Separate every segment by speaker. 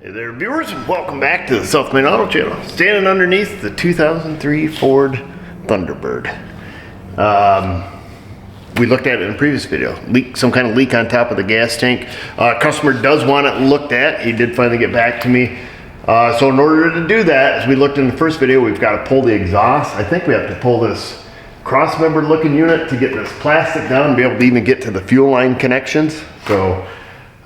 Speaker 1: Hey there viewers, and welcome back to the Self-Made Auto Channel. Standing underneath the 2003 Ford Thunderbird. We looked at it in a previous video. Some kind of leak on top of the gas tank. Customer does want it looked at. He did finally get back to me. So in order to do that, as we looked in the first video, we've got to pull the exhaust. I think we have to pull this cross-member looking unit to get this plastic down and be able to even get to the fuel line connections. So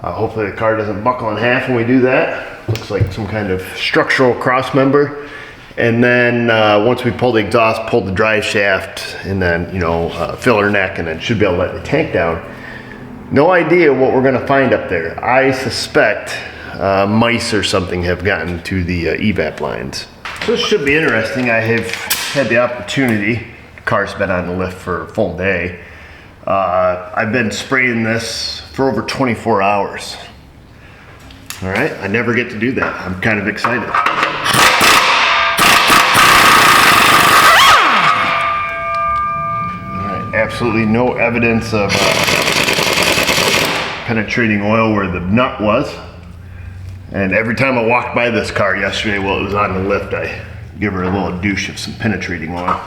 Speaker 1: hopefully the car doesn't buckle in half when we do that. Looks like some kind of structural cross member. And then once we pull the exhaust, pull the drive shaft, and then filler neck, and then should be able to let the tank down. No idea what we're gonna find up there. I suspect mice or something have gotten to the EVAP lines. So this should be interesting. I have had the opportunity, the car's been on the lift for a full day. I've been spraying this for over 24 hours. All right, I never get to do that. I'm kind of excited. All right, absolutely no evidence of penetrating oil where the nut was. And every time I walked by this car yesterday while it was on the lift, I give her a little douche of some penetrating oil.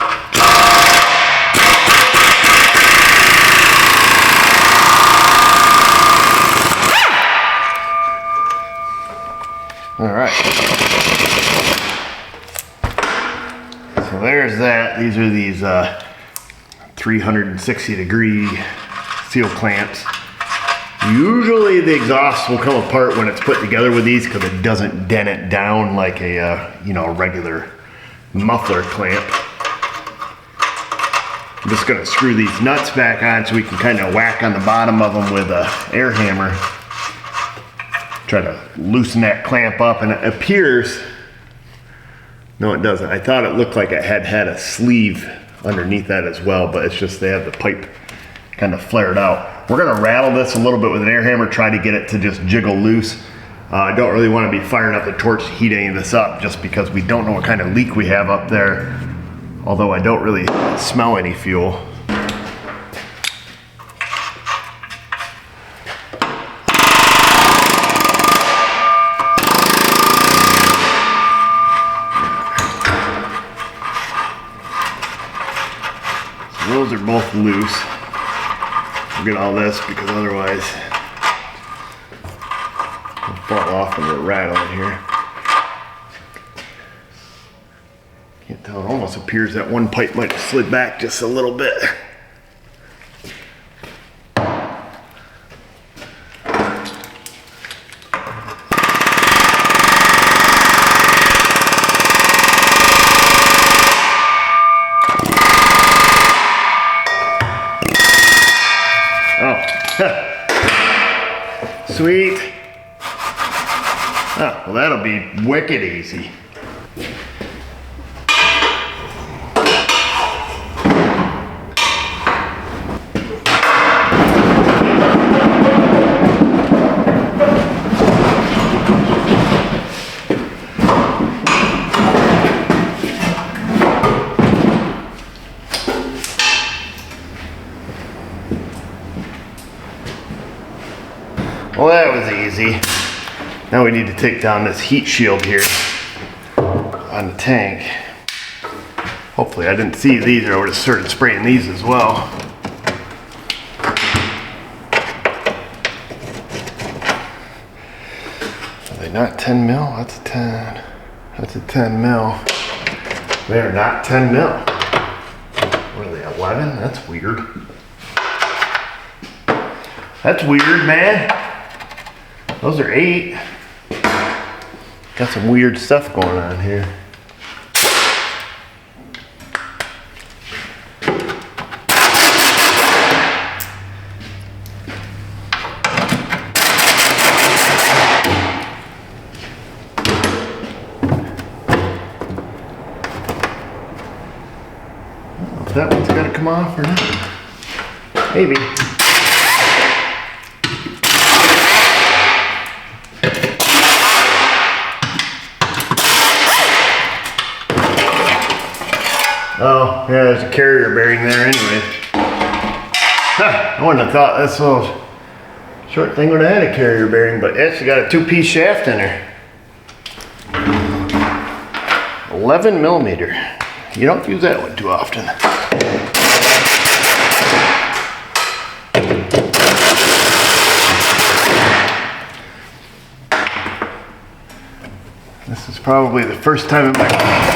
Speaker 1: All right, so there's that. These are these 360-degree seal clamps. Usually the exhaust will come apart when it's put together with these because it doesn't dent it down like a regular muffler clamp. I'm just gonna screw these nuts back on so we can kind of whack on the bottom of them with an air hammer. Try to loosen that clamp up, and it appears, no it doesn't. I thought it looked like it had a sleeve underneath that as well, but it's just they have the pipe kind of flared out. We're gonna rattle this a little bit with an air hammer, try to get it to just jiggle loose. I don't really want to be firing up the torch to heat any of this up just because we don't know what kind of leak we have up there, although I don't really smell any fuel. Those are both loose. We'll get all this because otherwise it'll fall off and it'll rattle in here. Can't tell, it almost appears that one pipe might have slid back just a little bit. Sweet. Oh, well that'll be wicked easy. Well, that was easy. Now we need to take down this heat shield here on the tank. Hopefully I didn't see these or I would have started spraying these as well. Are they not 10 mil? That's a 10. That's a 10 mil. They are not 10 mil. What are they, 11? That's weird. That's weird, man. Those are 8. Got some weird stuff going on here. If that one's got to come off or not. Maybe. Oh, yeah, there's a carrier bearing there anyway. Huh, I wouldn't have thought this little short thing would have had a carrier bearing, but it's got a 2-piece shaft in there. 11 millimeter. You don't use that one too often. This is probably the first time in my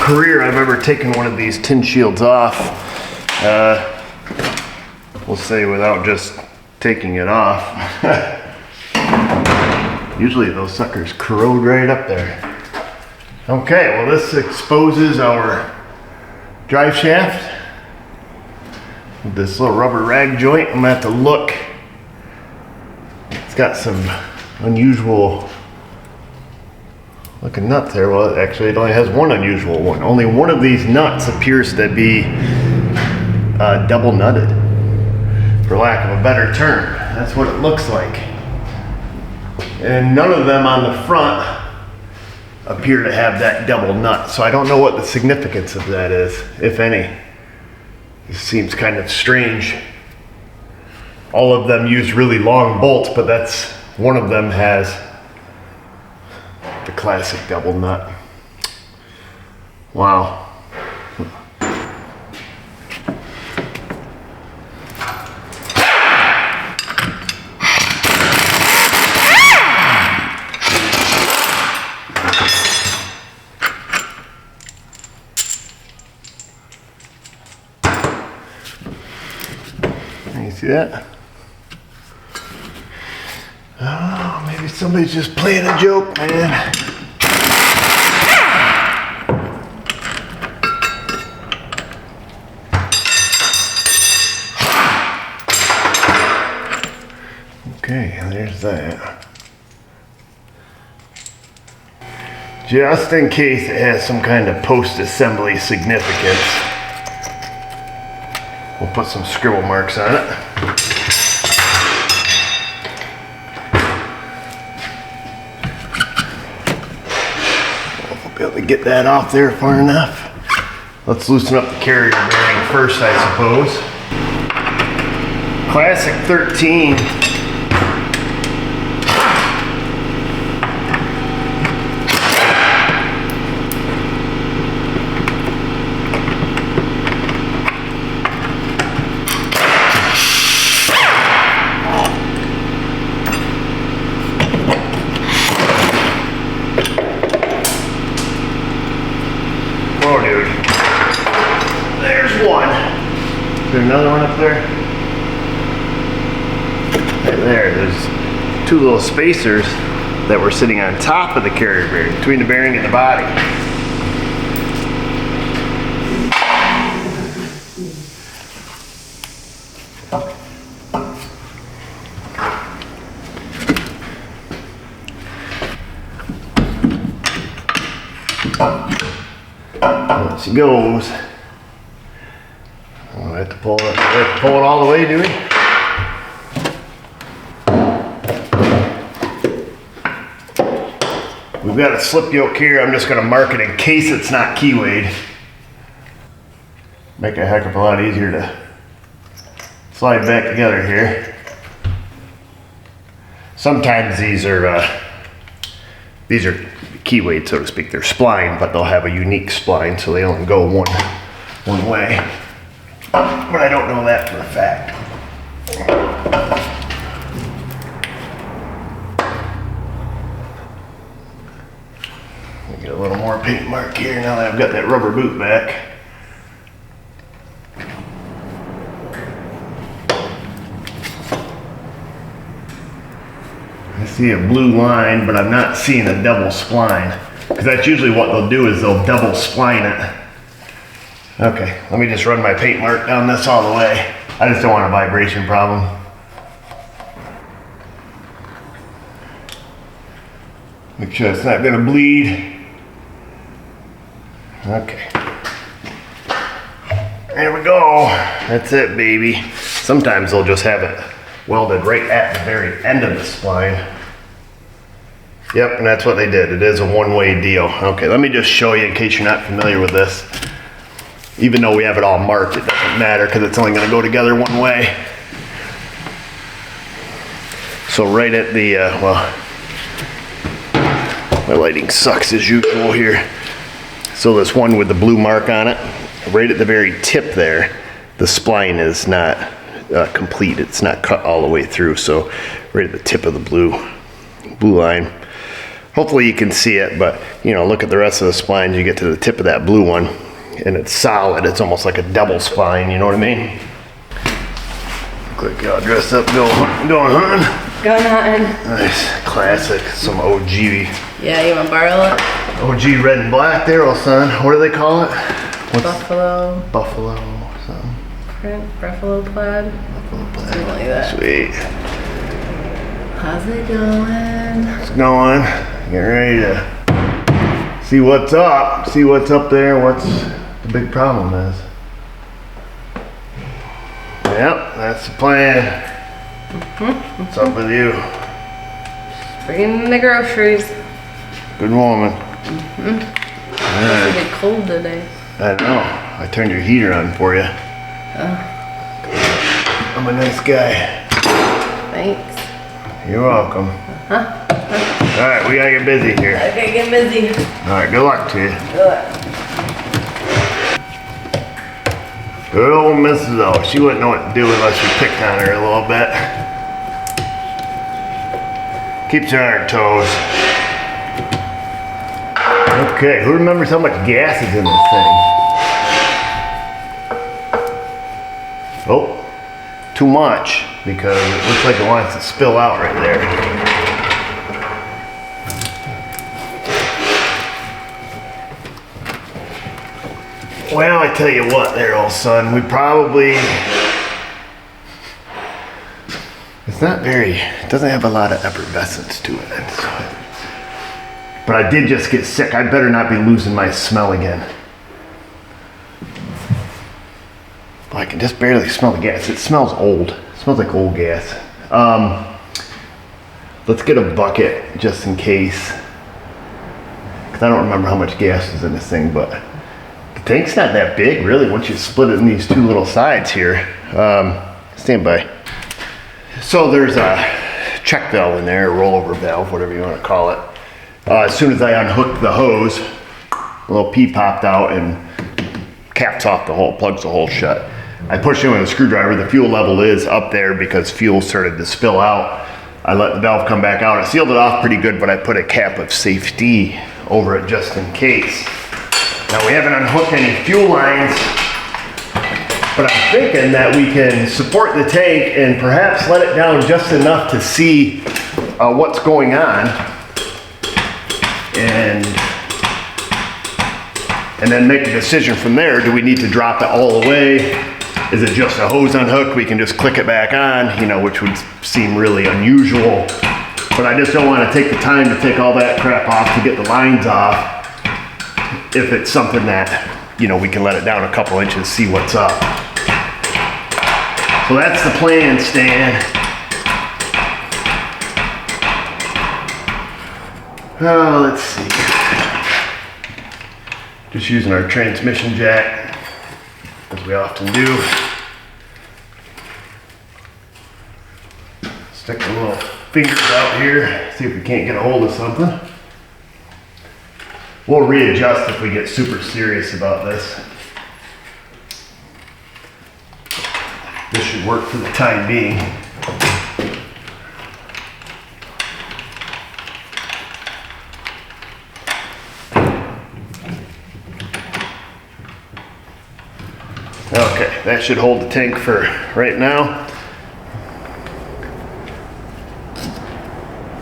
Speaker 1: career I've ever taken one of these tin shields off. We'll say without just taking it off. Usually those suckers corrode right up there. Okay, well this exposes our drive shaft with this little rubber rag joint. I'm gonna have to look. It's got some unusual looking nuts there. Well, actually it only has one unusual one. Only one of these nuts appears to be double nutted, for lack of a better term. That's what it looks like. And none of them on the front appear to have that double nut. So I don't know what the significance of that is, if any. It seems kind of strange. All of them use really long bolts, but that's one of them has the classic double nut. Wow. You see that? Oh, maybe somebody's just playing a joke, man. Okay, there's that. Just in case it has some kind of post-assembly significance, we'll put some scribble marks on it. We'll be able to get that off there far enough. Let's loosen up the carrier bearing first, I suppose. Classic 13. Oh, dude. There's one. Is there another one up there? Right there. There's two little spacers that were sitting on top of the carrier bearing, between the bearing and the body. There she goes. Oh, I have to pull it. I have to pull it all the way, do we? We've got a slip yoke here. I'm just going to mark it in case it's not keywayed. Make it a heck of a lot easier to slide back together here. Sometimes these are keywayed, so to speak. They're spline, but they'll have a unique spline, so they only go one way. But I don't know that for a fact. Get a little more paint mark here now that I've got that rubber boot back. I see a blue line, but I'm not seeing a double spline, because that's usually what they'll do, is they'll double spline it. Okay, let me just run my paint mark down this all the way. I just don't want a vibration problem. Make sure it's not gonna bleed. Okay. There we go. That's it, baby. Sometimes they'll just have it welded right at the very end of the spline. Yep, and that's what they did. It is a one-way deal. Okay, let me just show you in case you're not familiar with this. Even though we have it all marked, it doesn't matter because it's only going to go together one way. So right at the, well, my lighting sucks as usual here. So this one with the blue mark on it, right at the very tip there, the spline is not complete. It's not cut all the way through. So right at the tip of the blue line. Hopefully you can see it, but you know, look at the rest of the spline. You get to the tip of that blue one and it's solid. It's almost like a double spline, you know what I mean? Look like y'all dressed up going hunting.
Speaker 2: Going hunting.
Speaker 1: Nice, classic, some OG.
Speaker 2: Yeah, you want to borrow it?
Speaker 1: OG red and black there, old son. What do they call it?
Speaker 2: Buffalo.
Speaker 1: Buffalo, something.
Speaker 2: Print, Buffalo plaid.
Speaker 1: Buffalo plaid.
Speaker 2: Something like that.
Speaker 1: Sweet.
Speaker 2: How's it going?
Speaker 1: It's going. Get ready to see what's up. See what's up there. What's the big problem is. Yep, that's the plan. What's up with you?
Speaker 2: Bringing in the groceries.
Speaker 1: Good woman.
Speaker 2: It's a bit cold today.
Speaker 1: I know. I turned your heater on for you. I'm a nice guy.
Speaker 2: Thanks.
Speaker 1: You're welcome. All right, we gotta get busy here.
Speaker 2: Okay, get busy.
Speaker 1: All right, good luck to you.
Speaker 2: Good luck.
Speaker 1: Good old Mrs. O. She wouldn't know what to do unless we picked on her a little bit. Keeps her on her toes. Okay, who remembers how much gas is in this thing? Oh, too much, because it looks like it wants to spill out right there. Well, I tell you what there, old son, we probably, it's not very, it doesn't have a lot of effervescence to it. So, but I did just get sick. I better not be losing my smell again. Oh, I can just barely smell the gas. It smells old. It smells like old gas. Let's get a bucket just in case. Because I don't remember how much gas is in this thing, but the tank's not that big, really, once you split it in these two little sides here. Stand by. So there's a check valve in there, a rollover valve, whatever you want to call it. As soon as I unhooked the hose, a little pea popped out and caps off the hole, plugs the hole shut. I pushed in with a screwdriver. The fuel level is up there because fuel started to spill out. I let the valve come back out. I sealed it off pretty good, but I put a cap of safety over it just in case. Now we haven't unhooked any fuel lines, but I'm thinking that we can support the tank and perhaps let it down just enough to see what's going on. And then make a decision from there. Do we need to drop it all the way? Is it just a hose unhook? We can just click it back on, you know, which would seem really unusual. But I just don't want to take the time to take all that crap off to get the lines off. If it's something that, you know, we can let it down a couple inches, see what's up. So that's the plan, Stan. Let's see. Just using our transmission jack, as we often do. Stick the little fingers out here, see if we can't get a hold of something. We'll readjust if we get super serious about this. This should work for the time being. Okay, that should hold the tank for right now.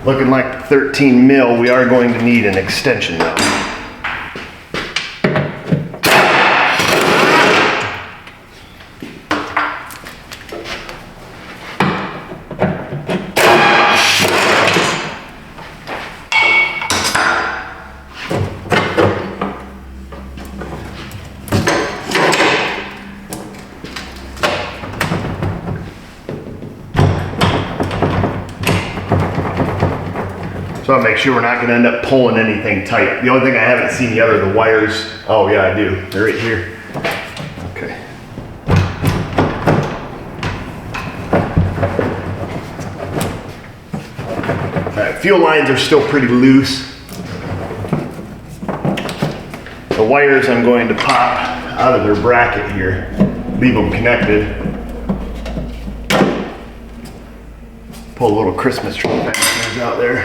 Speaker 1: Looking like 13 mil, we are going to need an extension though. So I'll make sure we're not going to end up pulling anything tight. The only thing I haven't seen yet are the wires. Oh yeah, I do. They're right here. Okay. All right, fuel lines are still pretty loose. The wires I'm going to pop out of their bracket here, leave them connected. Pull a little Christmas tree fasteners out there.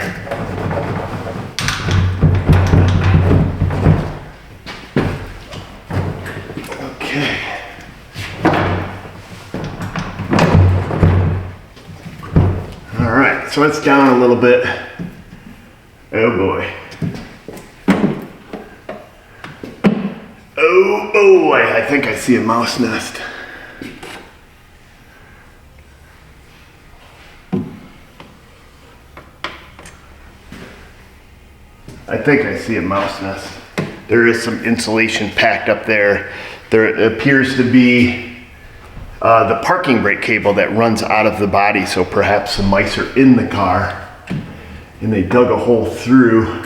Speaker 1: Okay. All right, so it's down a little bit. Oh boy. Oh boy, I think I see a mouse nest. I think I see a mouse nest. There is some insulation packed up there. There appears to be the parking brake cable that runs out of the body, so perhaps the mice are in the car and they dug a hole through.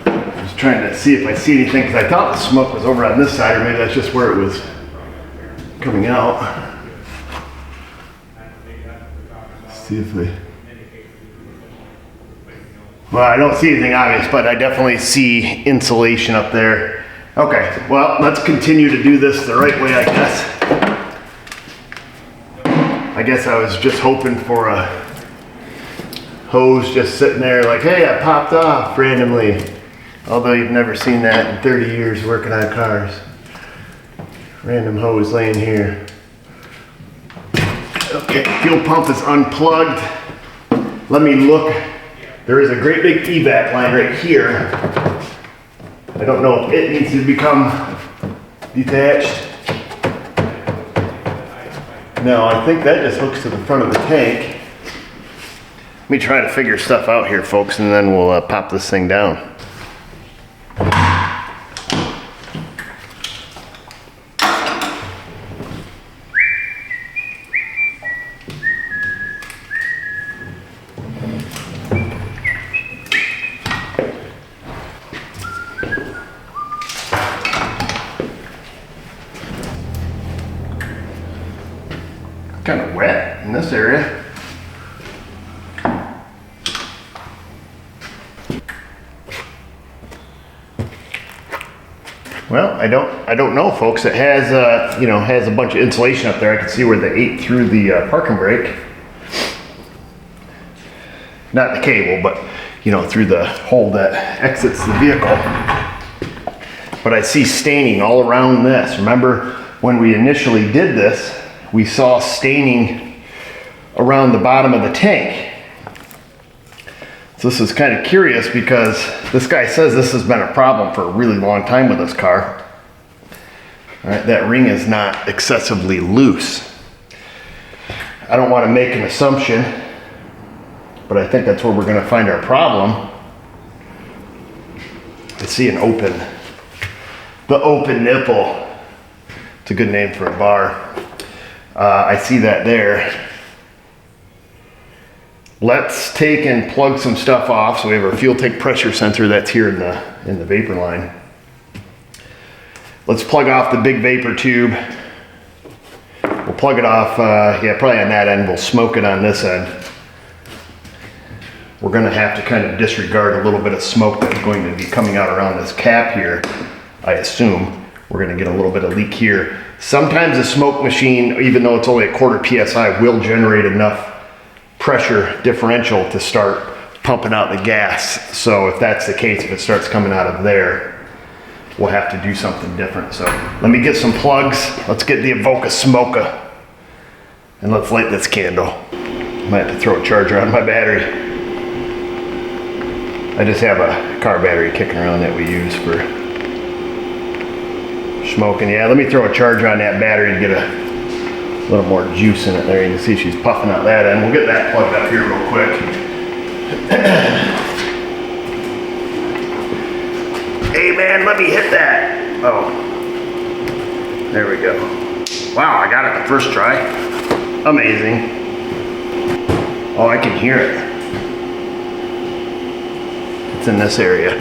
Speaker 1: I was trying to see if I see anything because I thought the smoke was over on this side, or maybe that's just where it was coming out. Let's see if I... Well, I don't see anything obvious, but I definitely see insulation up there. Okay, well, let's continue to do this the right way, I guess. I guess I was just hoping for a hose just sitting there like, hey, I popped off randomly. Although you've never seen that in 30 years working on cars. Random hose laying here. Okay, fuel pump is unplugged. Let me look. There is a great big EVAP line right here. I don't know if it needs to become detached. No, I think that just hooks to the front of the tank. Let me try to figure stuff out here, folks, and then we'll pop this thing down. Kind of wet in this area. Well, I don't know, folks. It has has a bunch of insulation up there. I can see where they ate through the parking brake. Not the cable, but through the hole that exits the vehicle. But I see staining all around this. Remember when we initially did this, we saw staining around the bottom of the tank. So this is kind of curious because this guy says this has been a problem for a really long time with this car. All right, that ring is not excessively loose. I don't want to make an assumption, but I think that's where we're going to find our problem. I see the open nipple. It's a good name for a bar. I see that there. Let's take and plug some stuff off. So we have our fuel tank pressure sensor that's here in the vapor line. Let's plug off the big vapor tube. We'll plug it off, probably on that end. We'll smoke it on this end. We're gonna have to kind of disregard a little bit of smoke that's going to be coming out around this cap here, I assume. We're gonna get a little bit of leak here. Sometimes a smoke machine, even though it's only a quarter PSI, will generate enough pressure differential to start pumping out the gas. So if that's the case, if it starts coming out of there, we'll have to do something different. So let me get some plugs. Let's get the Avoca smoker and let's light this candle. I might have to throw a charger on my battery. I just have a car battery kicking around that we use for smoking. Yeah, let me throw a charger on that battery to get a little more juice in it there. You can see she's puffing out that end. We'll get that plugged up here real quick. Hey man, let me hit that. Oh, there we go. Wow, I got it the first try. Amazing. Oh, I can hear it. It's in this area.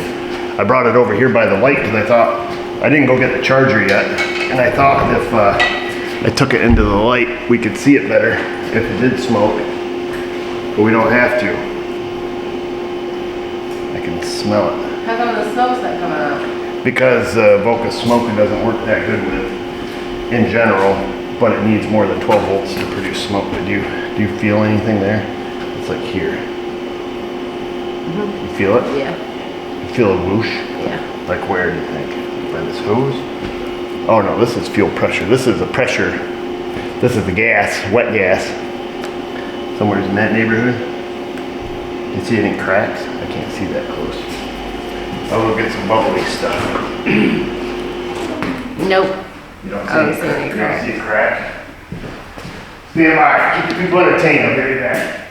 Speaker 1: I brought it over here by the light because I thought I didn't go get the charger yet, and I thought if I took it into the light, we could see it better if it did smoke, but we don't have to. I can smell it.
Speaker 2: How come the smoke's not coming out?
Speaker 1: because Avoca smoker doesn't work that good with in general, but it needs more than 12 volts to produce smoke. But do you feel anything there? It's like here. You feel it?
Speaker 2: Yeah.
Speaker 1: You feel a whoosh?
Speaker 2: Yeah.
Speaker 1: Like where do you think? By this hose? Oh no, this is fuel pressure. This is the pressure. This is the gas, wet gas. Somewhere in that neighborhood. You see any cracks? I can't see that close. I'll go get some bubbly stuff.
Speaker 2: Nope.
Speaker 1: You don't
Speaker 2: I don't see any
Speaker 1: You
Speaker 2: crack.
Speaker 1: don't see a crack? Stand by. Keep the people entertained. I'll be right back.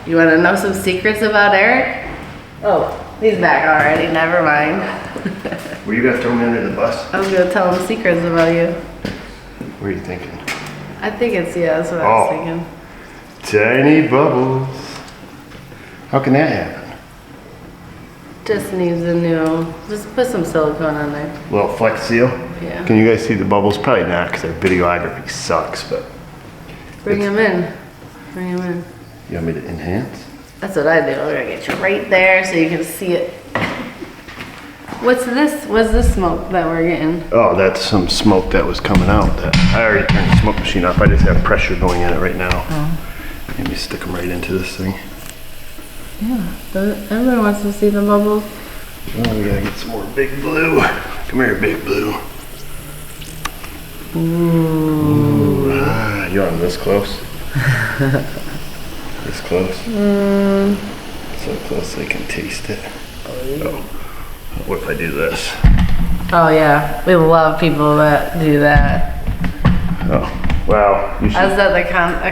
Speaker 2: You want to know some secrets about Eric? Oh, he's back already. Never mind.
Speaker 1: Were you gonna throw me under the bus?
Speaker 2: I was gonna tell him secrets about you.
Speaker 1: What are you thinking?
Speaker 2: I think it's that's what I was thinking.
Speaker 1: Tiny bubbles. How can that happen?
Speaker 2: Just needs a new. Just put some silicone on there.
Speaker 1: Little flex seal?
Speaker 2: Yeah.
Speaker 1: Can you guys see the bubbles? Probably not because our videography sucks, but
Speaker 2: Bring him in. Bring him in.
Speaker 1: you want me to enhance?
Speaker 2: That's what I do. We're gonna get you right there so you can see it. What's this? What's this smoke that we're getting?
Speaker 1: Oh, that's some smoke that was coming out. That I already turned the smoke machine off. I just have pressure going in it right now.
Speaker 2: Oh.
Speaker 1: Let me stick them right into this thing.
Speaker 2: Yeah. Everyone wants to see the bubbles.
Speaker 1: Oh, we gotta get some more Big Blue. Come here, Big Blue.
Speaker 2: Ooh.
Speaker 1: Ah, you want this close? This close? So close they can taste it. Oh. What if I do this?
Speaker 2: Oh yeah, we love people that do that.
Speaker 1: Oh, wow. You
Speaker 2: I was
Speaker 1: should.
Speaker 2: at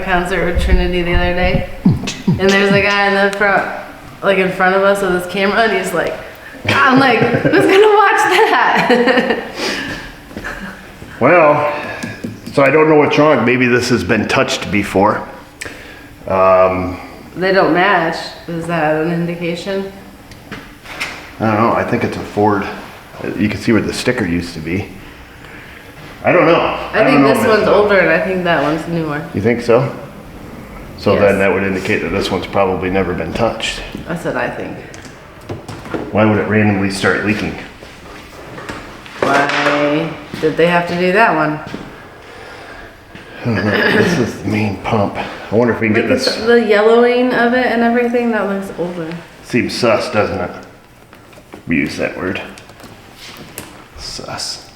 Speaker 2: a concert with Trinity the other day, and there's a guy in the front, like in front of us with his camera, and he's like, I'm like, who's gonna watch that?
Speaker 1: Well, so I don't know what's wrong. Maybe this has been touched before.
Speaker 2: They don't match. Is that an indication?
Speaker 1: I don't know. I think it's a Ford. You can see where the sticker used to be. I don't know.
Speaker 2: I think this one's older, and I think that one's newer.
Speaker 1: You think so? So
Speaker 2: Yes.
Speaker 1: then that would indicate that this one's probably never been touched.
Speaker 2: That's what I think.
Speaker 1: Why would it randomly start leaking?
Speaker 2: Why did they have to do that one?
Speaker 1: I don't know. This is the main pump. I wonder if we can get
Speaker 2: Like
Speaker 1: this.
Speaker 2: the yellowing of it and everything, that looks older.
Speaker 1: Seems sus, doesn't it? We use that word. Sus.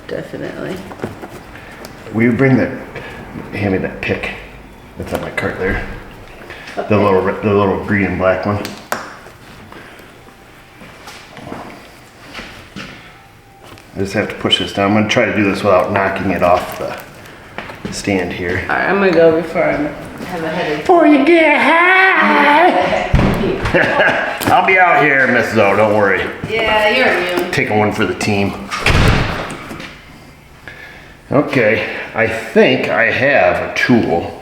Speaker 2: Definitely.
Speaker 1: Will you bring that? Hand me that pick. That's on my cart there. The little green and black one. I just have to push this down. I'm gonna try to do this without knocking it off the stand here.
Speaker 2: All right, I'm gonna go before I have a headache.
Speaker 1: Before you get high. I'll be out here, Mrs. O, don't worry.
Speaker 2: Yeah, you're immune.
Speaker 1: Taking one for the team. Okay, I think I have a tool.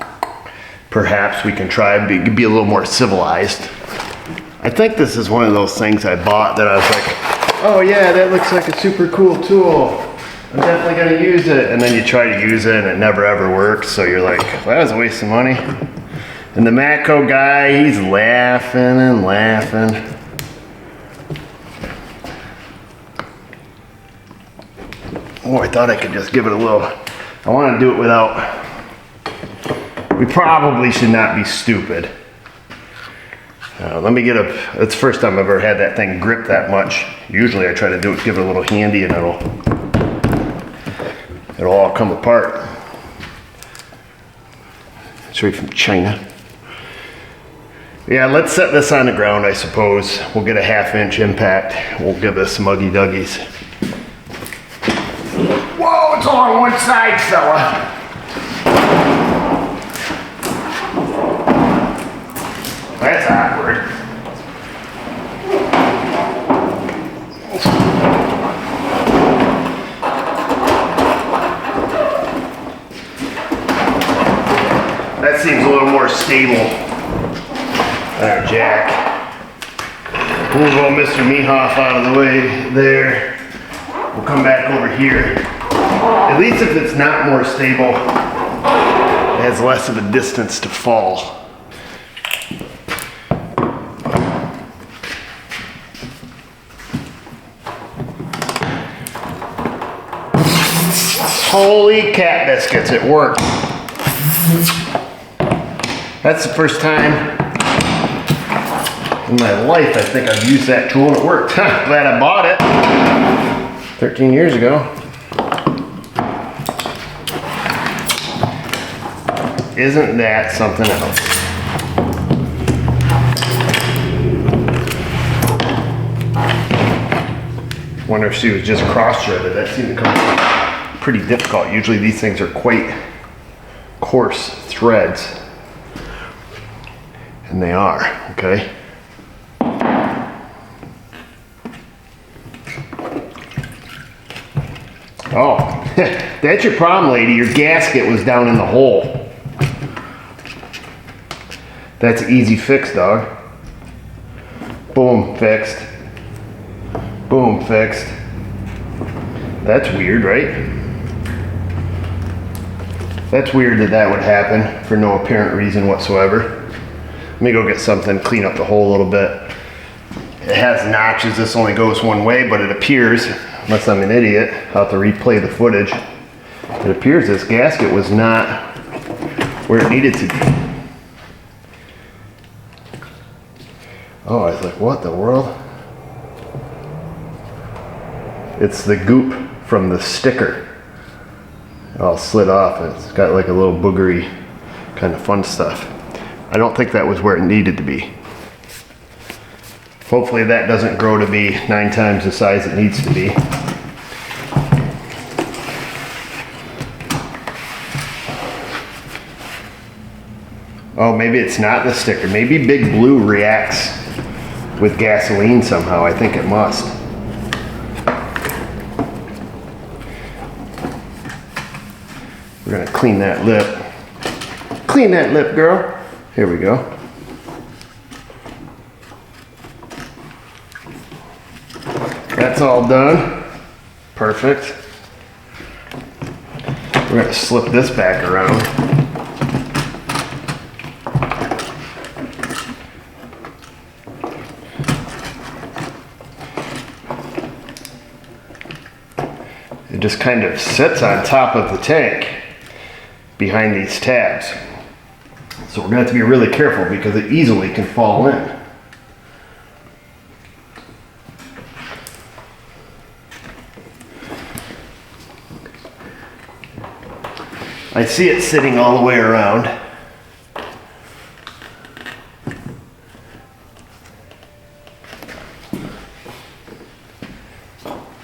Speaker 1: Perhaps we can try and be a little more civilized. I think this is one of those things I bought that I was like, oh yeah, that looks like a super cool tool. I'm definitely gonna use it. And then you try to use it and it never ever works. So you're like, well, that was a waste of money. And the Matco guy, he's laughing and laughing. Oh, I thought I could just give it a little. I want to do it without. We probably should not be stupid. Let me get a. It's the first time I've ever had that thing grip that much. Usually I try to do it, give it a little handy, and it'll all come apart. It's right from China. Yeah, let's set this on the ground, I suppose. We'll get a 1/2 inch impact. We'll give this some Uggy Duggies. Whoa, it's all on one side, fella. That's awkward. That seems a little more stable. There, Jack. We'll go Mr. Mehoff out of the way there. We'll come back over here. At least if it's not more stable, it has less of a distance to fall. Holy cat biscuits, it worked. That's the first time in my life I think I've used that tool and it worked. Glad I bought it 13 years ago. Isn't that something else? Wonder if she was just cross-threaded. That seemed to come pretty difficult. Usually these things are quite coarse threads. And they are, okay? Oh, that's your problem, lady. Your gasket was down in the hole. That's an easy fix, dog. Boom, fixed. Boom, fixed. That's weird, right? That's weird that that would happen for no apparent reason whatsoever. Let me go get something, clean up the hole a little bit. It has notches, this only goes one way, but it appears, unless I'm an idiot, I'll have to replay the footage. It appears this gasket was not where it needed to be. Oh, I was like, what the world? It's the goop from the sticker. It all slid off. It's got like a little boogery kind of fun stuff. I don't think that was where it needed to be. Hopefully that doesn't grow to be 9 times the size it needs to be. Oh, maybe it's not the sticker. Maybe Big Blue reacts with gasoline somehow. I think it must. We're gonna clean that lip. Clean that lip, girl. Here we go. That's all done. Perfect. We're gonna slip this back around. It just kind of sits on top of the tank behind these tabs. So we're going to have to be really careful because it easily can fall in. I see it sitting all the way around.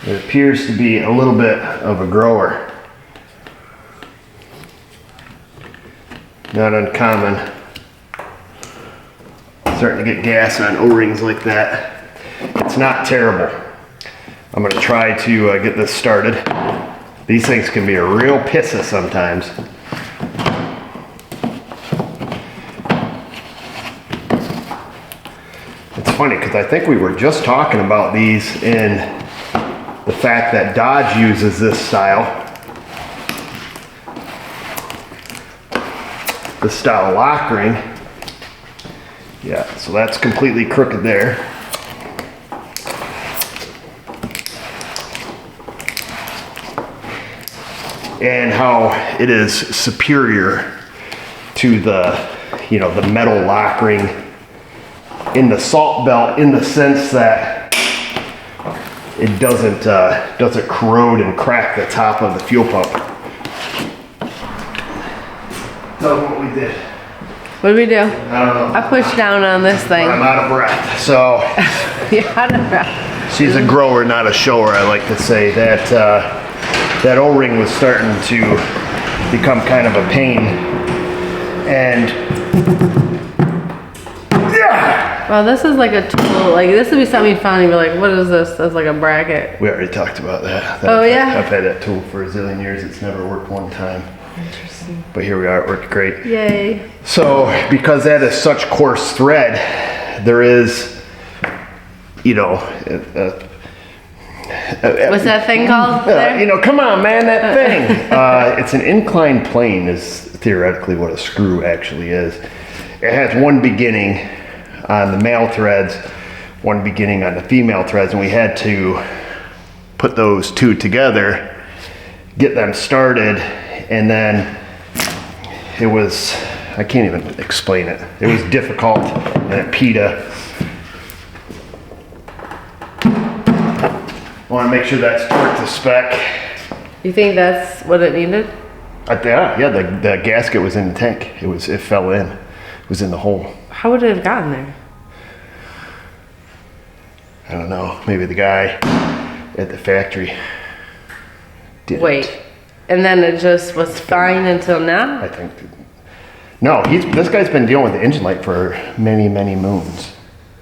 Speaker 1: It appears to be a little bit of a grower. Not uncommon. Starting to get gas on O-rings like that. It's not terrible. I'm going to try to get this started. These things can be a real pissa sometimes. It's funny because I think we were just talking about these in the fact that Dodge uses this style. The style lock ring. Yeah, so that's completely crooked there. And how it is superior to the, you know, the metal lock ring in the salt belt, in the sense that it doesn't corrode and crack the top of the fuel pump. Tell them what we did.
Speaker 2: What did we do?
Speaker 1: I don't know.
Speaker 2: I pushed down on this thing.
Speaker 1: I'm out of breath. So
Speaker 2: You're out of breath.
Speaker 1: she's a grower, not a shower. I like to say that that O-ring was starting to become kind of a pain, and yeah.
Speaker 2: Well, this is like a tool. Like this would be something you found and you'd be like, what is this? That's like a bracket.
Speaker 1: We already talked about that.
Speaker 2: Oh, yeah?
Speaker 1: I've had that tool for a zillion years. It's never worked one time.
Speaker 2: Interesting.
Speaker 1: But here we are. It worked great.
Speaker 2: Yay.
Speaker 1: So because that is such coarse thread, there is, you know,
Speaker 2: What's that thing called there?
Speaker 1: you know, come on, man, that thing. It's an inclined plane is theoretically what a screw actually is. It has one beginning on the male threads, one beginning on the female threads, and we had to put those two together get them started, and then it was, I can't even explain it. It was difficult, and it PETA. I want to make sure that's torqued to spec.
Speaker 2: You think that's what it needed?
Speaker 1: Yeah, the gasket was in the tank. It fell in. It was in the hole.
Speaker 2: How would it have gotten there?
Speaker 1: I don't know. Maybe the guy at the factory did
Speaker 2: Wait,
Speaker 1: it.
Speaker 2: and then it just was fine until now?
Speaker 1: I think. No, this guy's been dealing with the engine light for many, many moons.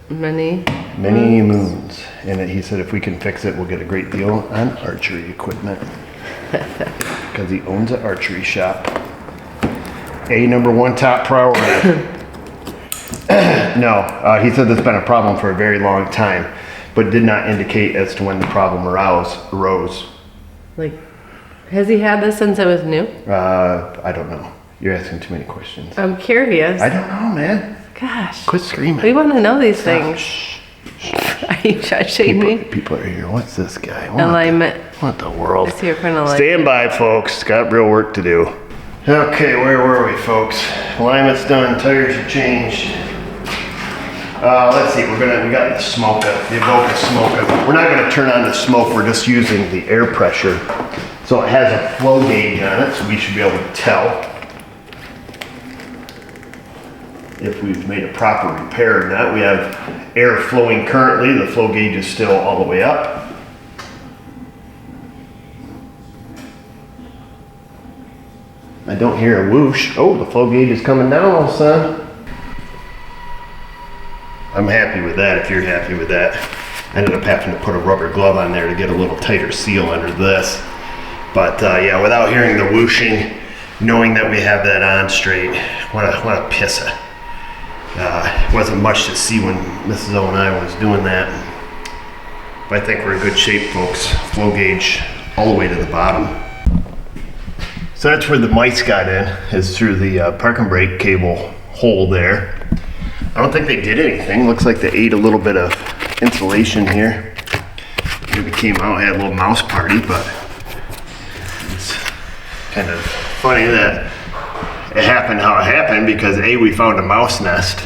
Speaker 2: Many
Speaker 1: Moons. And he said if we can fix it, we'll get a great deal on archery equipment. Because he owns an archery shop. Number one top priority. No, he said there's been a problem for a very long time, but did not indicate as to when the problem arose.
Speaker 2: Like, has he had this since it was new?
Speaker 1: I don't know. You're asking too many questions.
Speaker 2: I'm curious.
Speaker 1: I don't know, man.
Speaker 2: Gosh.
Speaker 1: Quit screaming.
Speaker 2: We want to know these things.
Speaker 1: Shh.
Speaker 2: Are you judging me?
Speaker 1: People are here. What's this guy?
Speaker 2: Alignment.
Speaker 1: What the world?
Speaker 2: Is here for an alignment.
Speaker 1: Stand by, folks. Got real work to do. Okay, where were we, folks? Alignment's done. Tires are changed. Let's see. We got the Smoka, the Avoca Smoka. We're not gonna turn on the smoke. We're just using the air pressure. So it has a flow gauge on it, so we should be able to tell if we've made a proper repair or not. We have air flowing currently. The flow gauge is still all the way up. I don't hear a whoosh. Oh, the flow gauge is coming down all of a sudden. I'm happy with that if you're happy with that. I ended up having to put a rubber glove on there to get a little tighter seal under this. But yeah, without hearing the whooshing, knowing that we have that on straight, what a pissa. It wasn't much to see when Mrs. O and I was doing that. But I think we're in good shape, folks. Flow gauge all the way to the bottom. So that's where the mice got in, is through the parking brake cable hole there. I don't think they did anything. Looks like they ate a little bit of insulation here. Maybe came out, had a little mouse party, but it's kind of funny that it happened how it happened, because we found a mouse nest.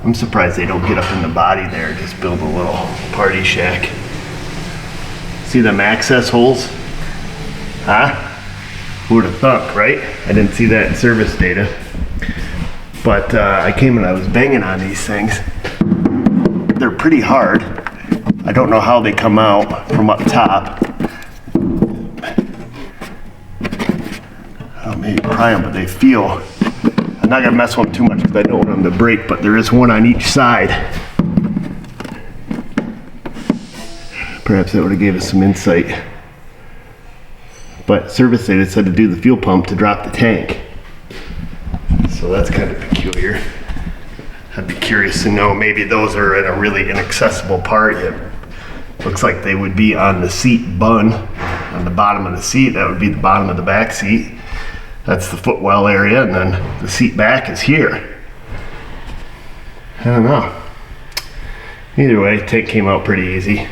Speaker 1: I'm surprised they don't get up in the body there, just build a little party shack. See them access holes? Huh? Who would have thunk, right? I didn't see that in service data. But I came and I was banging on these things. They're pretty hard. I don't know how they come out from up top. I'll maybe pry them, but they feel. I'm not gonna mess with them too much because I don't want them to break, but there is one on each side. Perhaps that would have gave us some insight. But service data said to do the fuel pump to drop the tank. So that's kind of peculiar. I'd be curious to know, maybe those are in a really inaccessible part. It looks like they would be on the seat bun, on the bottom of the seat. That would be the bottom of the back seat. That's the footwell area, and then the seat back is here. I don't know. Either way, tank came out pretty easy.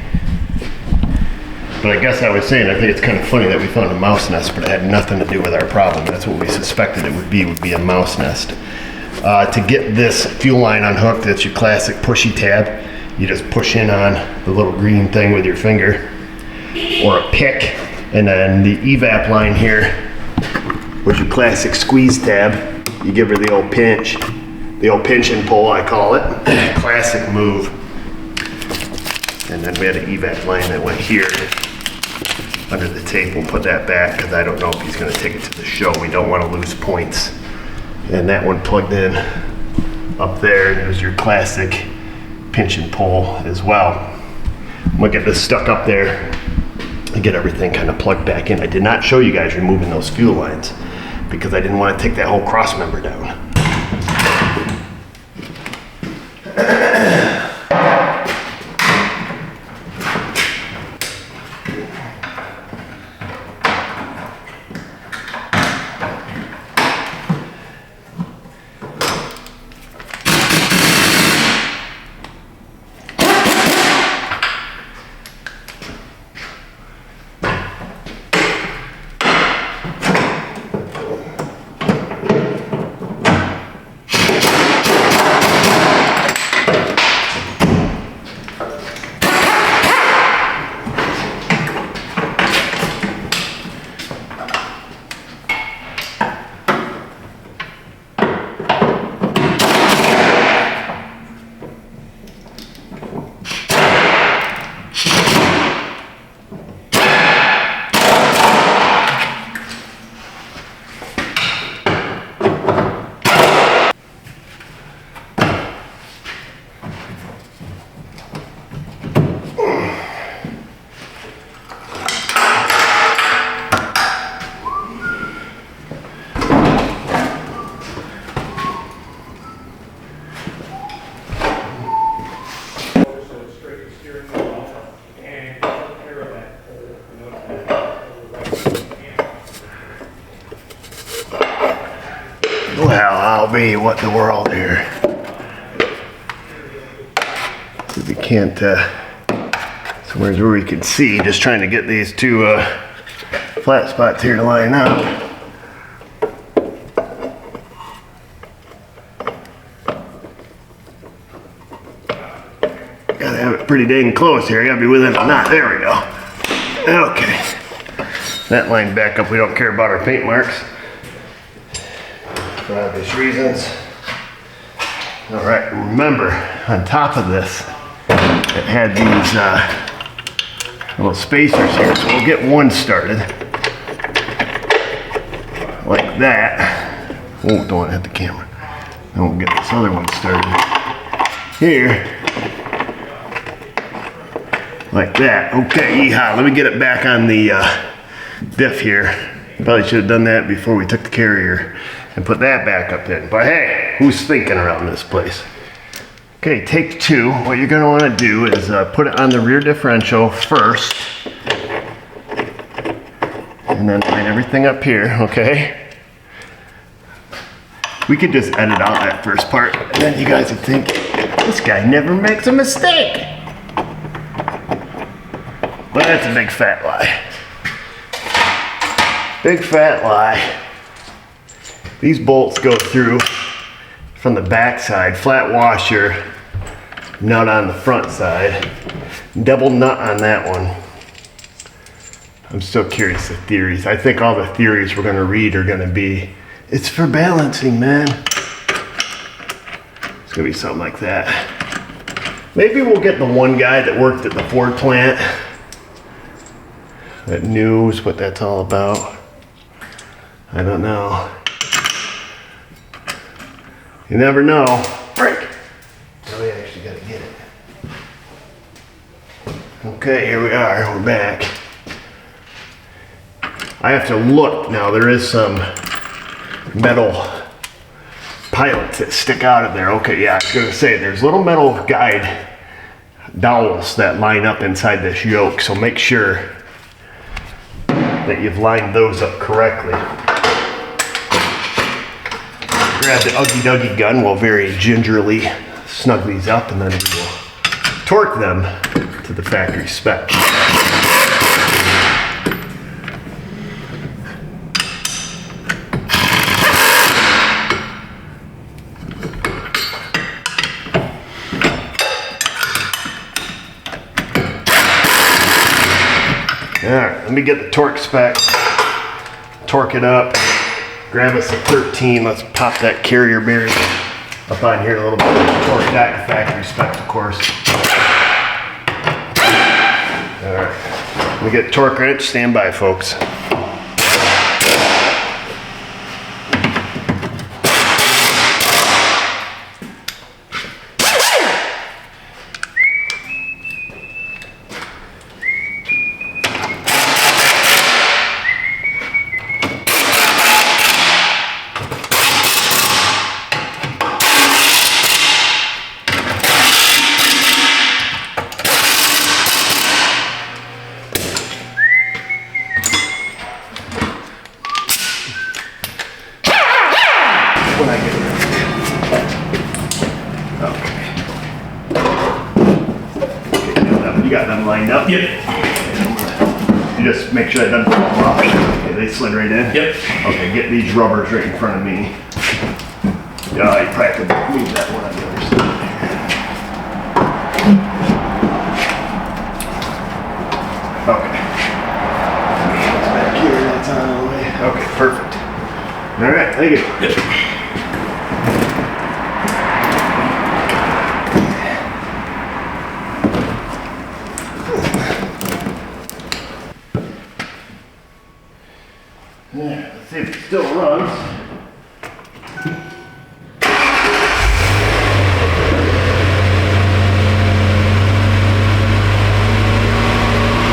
Speaker 1: But I guess I was saying, I think it's kind of funny that we found a mouse nest, but it had nothing to do with our problem. That's what we suspected it would be a mouse nest. To get this fuel line unhooked, that's your classic pushy tab. You just push in on the little green thing with your finger, or a pick, and then the EVAP line here was your classic squeeze tab. You give her the old pinch and pull, I call it. Classic move. And then we had an EVAP line that went here under the tape. We'll put that back because I don't know if he's going to take it to the show. We don't want to lose points. And that one plugged in up there. There's your classic pinch and pull as well. I'm going to get this stuck up there and get everything kind of plugged back in. I did not show you guys removing those fuel lines because I didn't want to take that whole cross member down. Well, I'll be what the world here. See if we can't, somewhere's where we can see, just trying to get these two flat spots here to line up. Gotta have it pretty dang close here. I gotta be within a knot. There we go. Okay. That line back up. We don't care about our paint marks for obvious reasons. All right, remember, on top of this, it had these little spacers here, so we'll get one started. Like that. Oh, don't want to hit the camera. Then we'll get this other one started here. Like that. Okay, yeehaw. Let me get it back on the diff here. Probably should have done that before we took the carrier and put that back up in. But hey, who's thinking around this place? Okay, take two. What you're gonna wanna do is put it on the rear differential first. And then line everything up here, okay? We could just edit out that first part, and then you guys would think, this guy never makes a mistake. But that's a big fat lie. Big fat lie. These bolts go through from the back side, flat washer, nut on the front side, double nut on that one. I'm still curious of theories. I think all the theories we're gonna read are gonna be, it's for balancing, man. It's gonna be something like that. Maybe we'll get the one guy that worked at the Ford plant that knows what that's all about. I don't know. You never know. Break. Oh, we actually gotta get it. Okay, here we are. We're back. I have to look now. There is some metal pilots that stick out of there. Okay, yeah, I was gonna say there's little metal guide dowels that line up inside this yoke. So make sure that you've lined those up correctly. Grab the Uggy Duggy gun. We'll very gingerly snug these up, and then we will torque them to the factory spec. All right, let me get the torque spec, torque it up. Grab us a 13, let's pop that carrier bearing up on here a little bit. Torque that to factory spec, of course. All right, let me get the torque wrench, stand by, folks. When I get it. Okay. You got them lined up? Yep. You just make sure that doesn't fall off. Okay, they slid right in? Yep. Okay, get these rubbers right in front of me. Yeah, you probably have to move that one on the other side. Okay. It's back here, that's on the way. Okay, perfect. All right, thank you. Yep. Yeah, let's see if it still runs.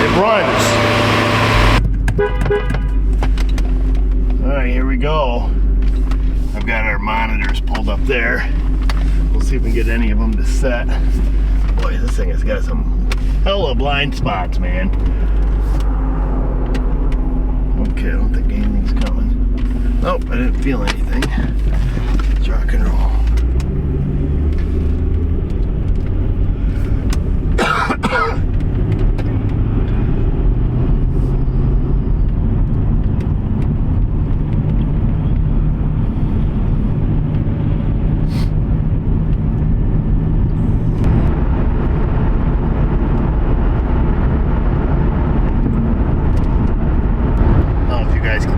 Speaker 1: It runs. All right, here we go. I've got our monitors pulled up there. We'll see if we can get any of them to set. Boy, this thing has got some hella blind spots, man. Okay, I don't think anything's coming. Nope, I didn't feel anything. Let's rock and roll.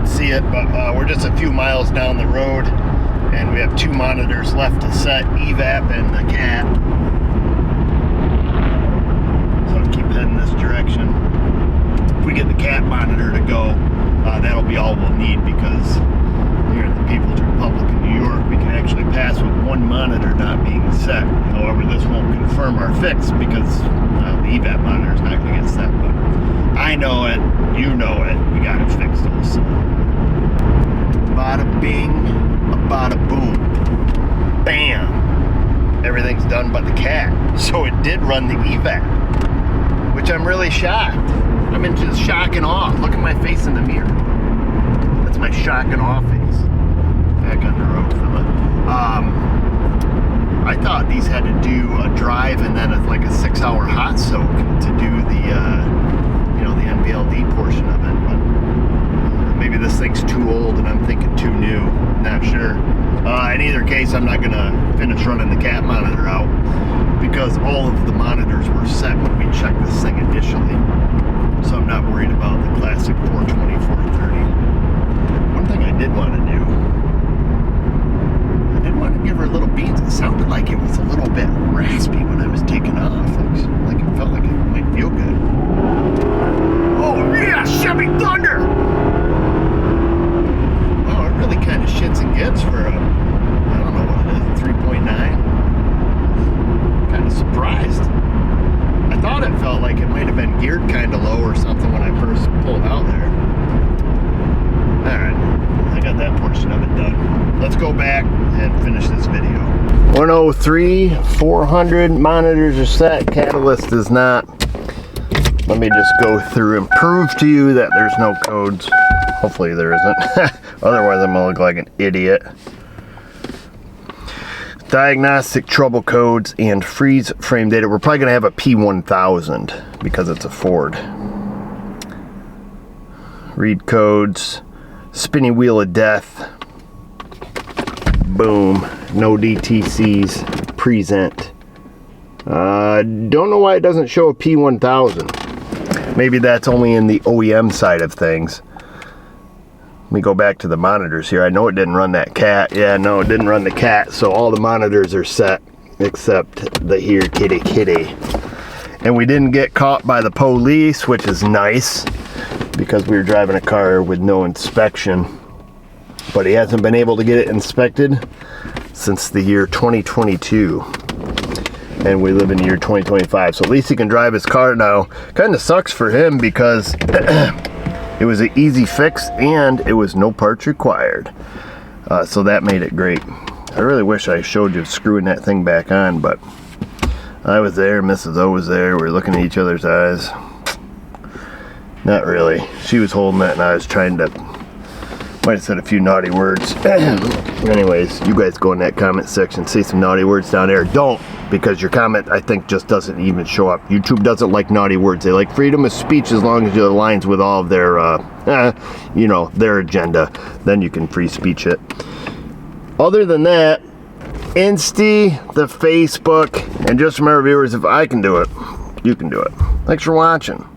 Speaker 1: See it, but we're just a few miles down the road and we have 2 monitors left to set, EVAP and the cat. So I'll keep heading this direction. If we get the cat monitor to go, that'll be all we'll need, because here in the People's Republic of New York we can actually pass with 1 monitor not being set. However, this won't confirm our fix because the EVAP monitor is not going to get set, but I know it, you know it, we got it fixed also. Bada bing, bada boom, bam. Everything's done but the cat. So it did run the EVAP, which I'm really shocked. I'm in just shock and awe. Look at my face in the mirror. That's my shock and awe face. Back on the road, fella. I thought these had to do a drive and then like a 6-hour hot soak to do the, you know, the NVLD portion of it. But maybe this thing's too old and I'm thinking too new. Not sure. In either case, I'm not gonna finish running the cat monitor out because all of the monitors were set when we checked this thing initially. So I'm not worried about the classic 420, 430. One thing I did want to do, I did want to give her little beans. It sounded like it was a little bit raspy when I was taking off. Like it felt like it might feel good. Oh yeah, Chevy Thunder! Oh, it really kind of shits and gets for a, I don't know what it is, 3.9. Kind of surprised. I thought it felt like it might have been geared kind of low or something when I first pulled out there. Alright, I got that portion of it done. Let's go back and finish this video. 103, 400 monitors are set, catalyst is not. Let me just go through and prove to you that there's no codes. Hopefully there isn't. Otherwise I'm gonna look like an idiot. Diagnostic trouble codes and freeze frame data. We're probably gonna have a P1000 because it's a Ford. Read codes. Spinning wheel of death. Boom. No DTCs. Present. Don't know why it doesn't show a P1000. Maybe that's only in the OEM side of things. Let me go back to the monitors here. I know it didn't run that cat. Yeah, no, it didn't run the cat. So all the monitors are set except the here kitty. And we didn't get caught by the police, which is nice because we were driving a car with no inspection. But he hasn't been able to get it inspected since the year 2022. And we live in the year 2025. So at least he can drive his car now. Kind of sucks for him because it was an easy fix and it was no parts required. So that made it great. I really wish I showed you screwing that thing back on, but I was there, Mrs. O was there, we were looking at each other's eyes. Not really. She was holding it and I was trying to, might have said a few naughty words. Anyways, you guys go in that comment section, say some naughty words down there. Don't, because your comment, I think, just doesn't even show up. YouTube doesn't like naughty words. They like freedom of speech as long as it aligns with all of their, you know, their agenda. Then you can free speech it. Other than that, Insta, the Facebook, and just remember, viewers, if I can do it, you can do it. Thanks for watching.